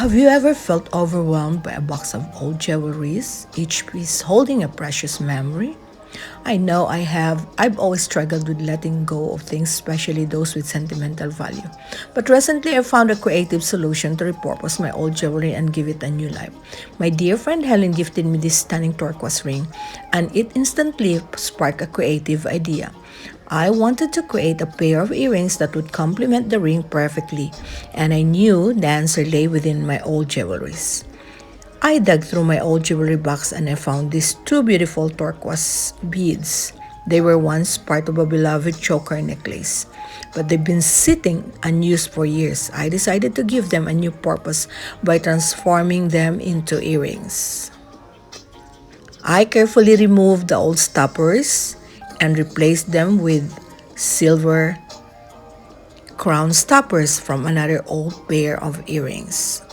Have you ever felt overwhelmed by a box of old jewelries, each piece holding a precious memory? I know I have. I've always struggled with letting go of things, especially those with sentimental value. But recently, I found a creative solution to repurpose my old jewelry and give it a new life. My dear friend Helen gifted me this stunning turquoise ring, and it instantly sparked a creative idea. I wanted to create a pair of earrings that would complement the ring perfectly, and I knew the answer lay within my old jewelries. I dug through my old jewelry box and I found these two beautiful turquoise beads. They were once part of a beloved choker necklace, but they've been sitting unused for years. I decided to give them a new purpose by transforming them into earrings. I carefully removed the old stoppers and replaced them with silver crown stoppers from another old pair of earrings.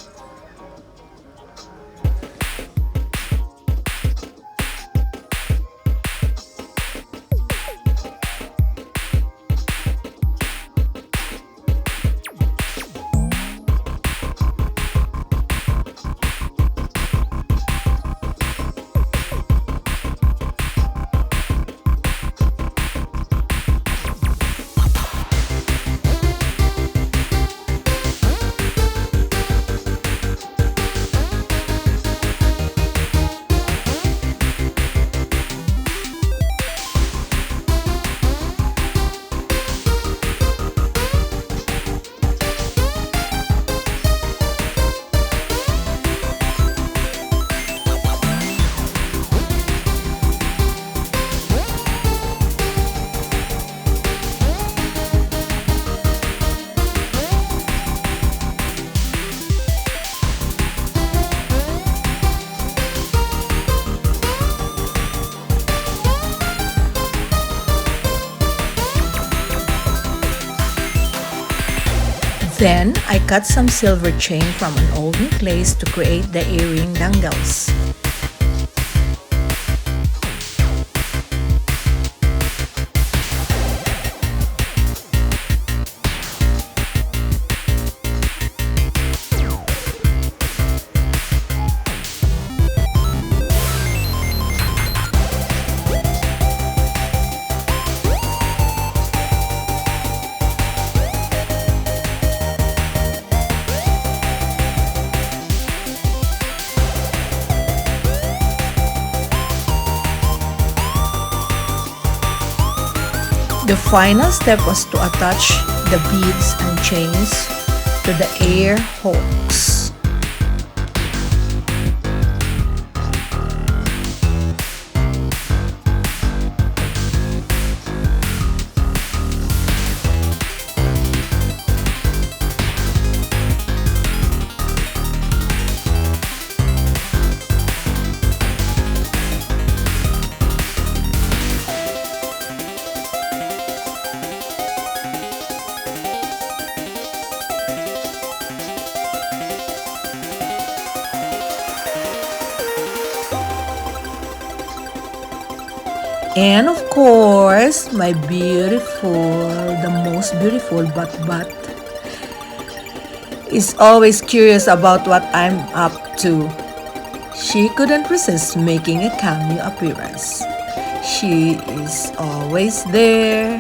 Then, I cut some silver chain from an old necklace to create the earring dangles. The final step was to attach the beads and chains to the ear hooks. And of course, my beautiful, the most beautiful but is always curious about what I'm up to. She couldn't resist making a cameo appearance. She is always there.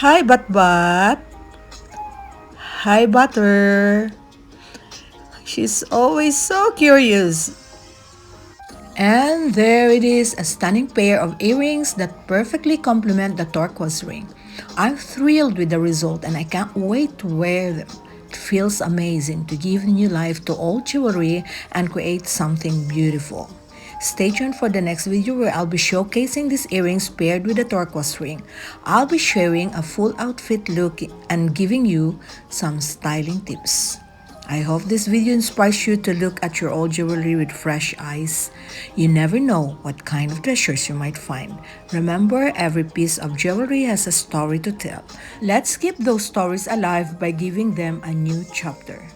Hi, Bat. Hi, Butter. She's always so curious. And there it is, a stunning pair of earrings that perfectly complement the turquoise ring. I'm thrilled with the result and I can't wait to wear them. It feels amazing to give new life to old jewelry and create something beautiful. Stay tuned for the next video where I'll be showcasing these earrings paired with the turquoise ring. I'll be sharing a full outfit look and giving you some styling tips. I hope this video inspires you to look at your old jewelry with fresh eyes. You never know what kind of treasures you might find. Remember, every piece of jewelry has a story to tell. Let's keep those stories alive by giving them a new chapter.